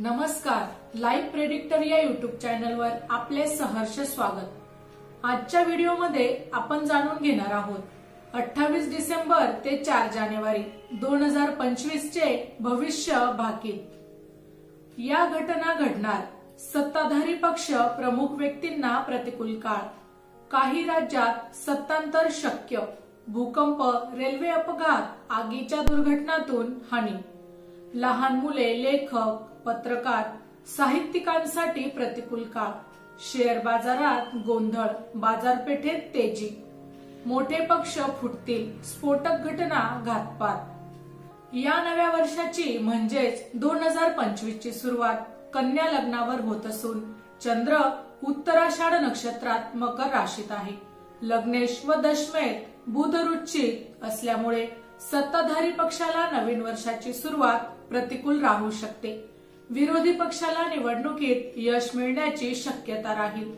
नमस्कार, live predictor या YouTube चॅनलवर आपले सहर्ष स्वागत। आजच्या व्हिडिओमध्ये आपण जाणून घेणार आहोत 28 डिसेंबर ते 4 जानेवारी 2025 चे भविष्य भाकीत। या घटना घडणार, सत्ताधारी पक्ष प्रमुख व्यक्तींना प्रतिकूल काळ, काही राज्यात सत्तांतर शक्य, भूकंप, रेल्वे अपघात, आगीच्या दुर्घटनांतून हानी, लहान मुले, लेखक, पत्रकार, साहित्यिकांसाठी प्रतिकूल काळ, शेअर बाजारात गोंधळ, बाजारपेठेत तेजी, मोठे पक्ष फुटतील, स्फोटक घटना, घातपात। या नव्या वर्षाची म्हणजेच 2025 ची सुरुवात कन्या लग्नावर होत असून चंद्र उत्तराषाढ नक्षत्रात मकर राशीत आहे। लग्नेश व दशमेत बुध रुचित असल्यामुळे सत्ताधारी पक्षाला नवीन वर्षाची सुरुवात प्रतिकूल राहू शकते। विरोधी पक्षाला निवडणुकीत यश मिळण्याची शक्यता राहील।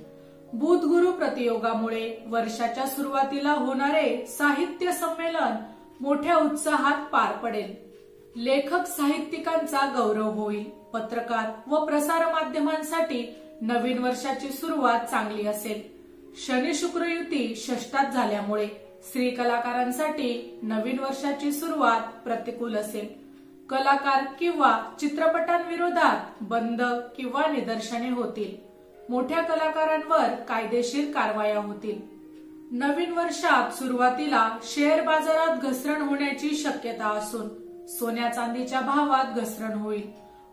बुध गुरु प्रतियोगामुळे वर्षाच्या सुरुवातीला होणारे साहित्य संमेलन मोठ्या उत्साहात पार पडेल। लेखक साहित्यिकांचा गौरव होईल। पत्रकार व प्रसार माध्यमांसाठी नवीन वर्षाची सुरुवात चांगली असेल। शनी शुक्र युती षष्ठात झाल्यामुळे स्त्री कलाकारांसाठी नवीन वर्षाची सुरुवात प्रतिकूल असेल। कलाकार किंवा चित्रपटांविरोधात बंद किंवा निदर्शने होतील। मोठ्या कलाकारांवर कायदेशीर कारवाया होतील। नवीन वर्षात सुरुवातीला शेअर बाजारात घसरण होण्याची शक्यता असून सोन्या चांदीच्या भावात घसरण होईल।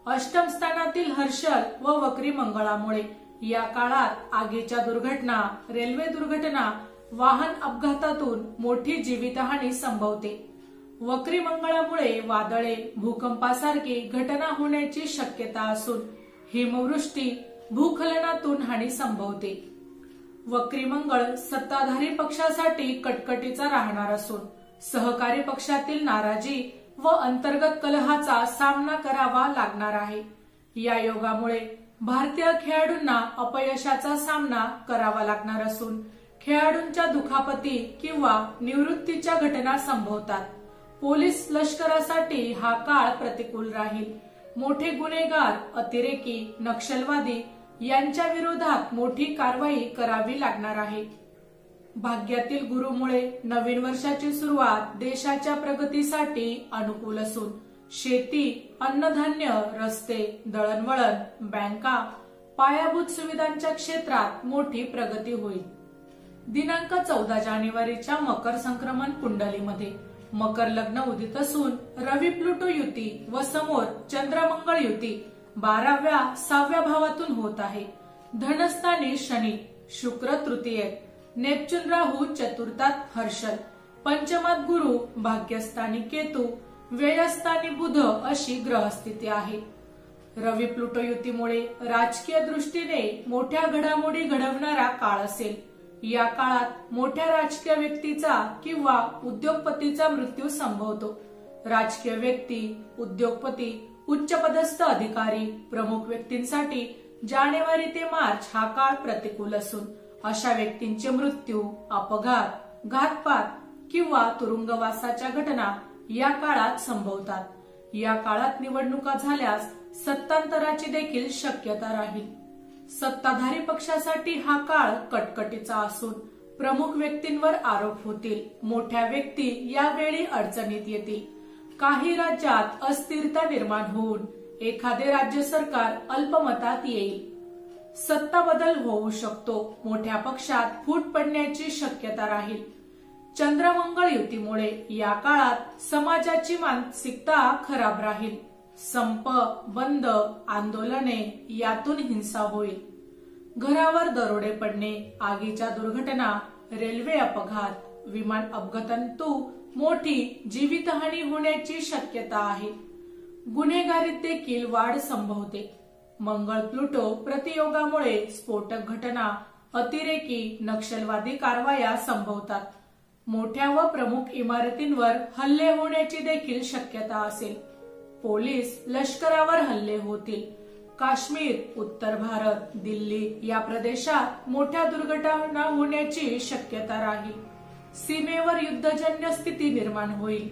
अष्टम स्थानातील हर्षल व वक्री मंगळामुळे या काळात आगीच्या दुर्घटना, रेल्वे दुर्घटना, वाहन अपघातातून मोठी जीवितहानी संभवते। वक्री मंगळामुळे वादळे, भूकंपासारखी घटना होण्याची शक्यता असून हिमवृष्टी, भूस्खलनातून हानी संभवते। वक्री मंगळ सत्ताधारी पक्षासाठी कटकटीचा राहणार असून सहकारी पक्षातील नाराजी व अंतर्गत कलहाचा सामना करावा लागणार आहे। या योगामुळे भारतीय खेळाडूंना अपयशाचा सामना करावा लागणार असून खेळाडूंच्या दुखापती किंवा निवृत्तीच्या घटना संभवतात। पोलीस लष्करासाठी हा काळ प्रतिकूल राहील। मोठे गुन्हेगार, अतिरेकी, नक्षलवादी यांच्या विरोधात मोठी कारवाई करावी लागणार आहे। भाग्यातील गुरुमुळे नवीन वर्षाची सुरुवात देशाच्या प्रगतीसाठी अनुकूल असून शेती, अन्नधान्य, रस्ते, दळणवळण, बँका, पायाभूत सुविधांच्या क्षेत्रात मोठी प्रगती होईल। दिनांक 14 जानेवारीच्या मकर संक्रमण कुंडलीमध्ये मकर लग्न उदित असून रवी प्लुटो युती व समोर चंद्र मंगळ युती 12व्या 6व्या भावातून होत आहे। धनस्थानी शनी, शुक्र तृतीयेत, नेपच्यून राहू चतुर्थात, हर्षल पंचमात, गुरु भाग्यस्थानी, केतू व्ययस्थानी, बुध अशी ग्रहस्थिती आहे। रवी प्लुटो युतीमुळे राजकीय दृष्टीने मोठ्या घडामोडी घडवणारा काळ असेल। या काळात मोठ्या राजकीय व्यक्तीचा किंवा उद्योगपतीचा मृत्यू संभवतो। राजकीय व्यक्ती, उद्योगपती, उच्चपदस्थ अधिकारी, प्रमुख व्यक्तींसाठी जानेवारी ते मार्च हा काळ प्रतिकूल असून अशा व्यक्तींचे मृत्यू, अपघात, घातपात किंवा तुरुंगवासाच्या घटना या काळात संभवतात। या काळात निवडणुका झाल्यास सत्तांतराची देखील शक्यता राहील। सत्ताधारी पक्षासाठी हा काळ कटकटीचा असून प्रमुख व्यक्तींवर आरोप होतील। मोठ्या व्यक्ती यावेळी अडचणीत येतील। काही राज्यात अस्थिरता निर्माण होऊन एखादे राज्य सरकार अल्पमतात येईल। सत्ता बदल होऊ शकतो। मोठ्या पक्षात फूट पडण्याची शक्यता राहील। चंद्र मंगळ युतीमुळे या काळात समाजाची मानसिकता खराब राहील। संप, बंद, आंदोलने यातून हिंसा होईल। घरावर दरोडे पडणे, आगीच्या दुर्घटना, रेल्वे अपघात, विमान अपघातांतून मोठी जीवितहानी होण्याची शक्यता आहे। गुन्हेगारीत देखील वाढ संभवते। मंगळ प्लुटो प्रतियोगामुळे स्फोटक घटना, अतिरेकी, नक्षलवादी कारवाया संभवतात। मोठ्या व प्रमुख इमारतींवर हल्ले होण्याची देखील शक्यता असेल। पोलीस लष्करावर हल्ले होतील। काश्मीर, उत्तर भारत, दिल्ली या प्रदेशात मोठ्या दुर्घटना होण्याची शक्यता राहील। सीमेवर युद्धजन्य स्थिती निर्माण होईल।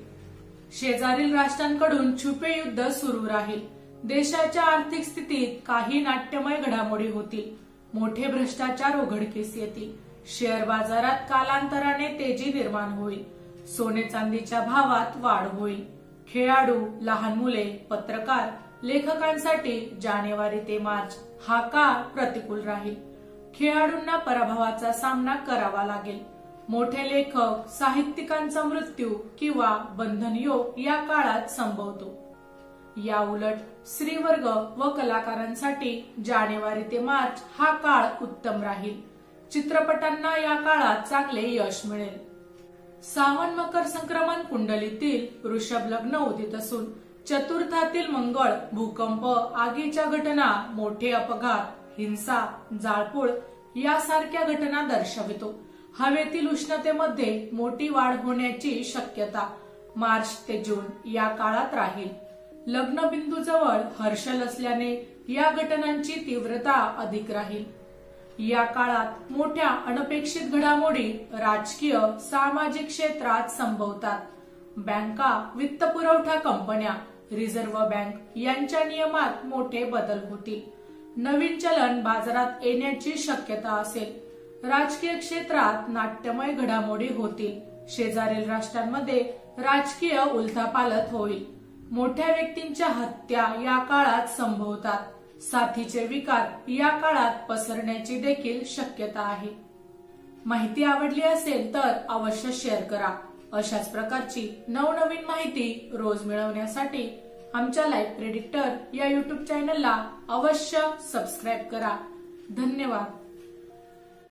शेजारील राष्ट्रांकडून छुपे युद्ध सुरू राहील। देशाच्या आर्थिक स्थितीत काही नाट्यमय घडामोडी होतील. मोठे भ्रष्टाचार उघडकीस येतील. शेअर बाजारात कालांतराने तेजी निर्माण होईल. सोने चांदीच्या भावात वाढ होईल. खेळाडू, लहान मुले, पत्रकार, लेखकांसाठी जानेवारी ते मार्च हा काळ प्रतिकूल राहील. खेळाडूंना पराभवाचा सामना करावा लागेल. मोठे लेखक, साहित्यिकांचा मृत्यू किंवा बंधन योग या काळात संभवतो. या उलट स्त्रीवर्ग व कलाकारांसाठी जानेवारी ते मार्च हा काळ उत्तम राहील. चित्रपटांना या काळात चांगले यश मिळेल. सावन मकर संक्रमण कुंडलीतील वृषभ लग्न उदित असून चतुर्थातील मंगळ भूकंप, आगीच्या घटना, मोठे अपघात, हिंसा, जाळपोळ यासारख्या घटना दर्शवितो. हवेतील उष्णतेमध्ये मोठी वाढ होण्याची शक्यता मार्च ते जून या काळात राहील. लग्नबिंदूजवळ हर्षल असल्याने या घटनांची तीव्रता अधिक राहील. या काळात मोठ्या अनपेक्षित घडामोडी राजकीय, सामाजिक क्षेत्रात संभवतात. बँका, वित्तपुरवठा कंपन्या, रिझर्व्ह बँक यांच्या नियमात मोठे बदल होतील. नवीन चलन बाजारात येण्याची शक्यता असेल. राजकीय क्षेत्रात नाट्यमय घडामोडी होतील. शेजारील राष्ट्रांमध्ये राजकीय उलथापालथ होईल. मोठ्या व्यक्तींच्या हत्या या काळात संभवतात. साथीचे विकार या काळात पसरण्याची देखील शक्यता आहे. माहिती आवडली असेल तर अवश्य शेअर करा. अशाच प्रकारची नवनवीन माहिती रोज मिळवण्यासाठी आमच्या लाईव्ह प्रेडिक्टर या युट्यूब चॅनलला अवश्य सबस्क्राईब करा. धन्यवाद.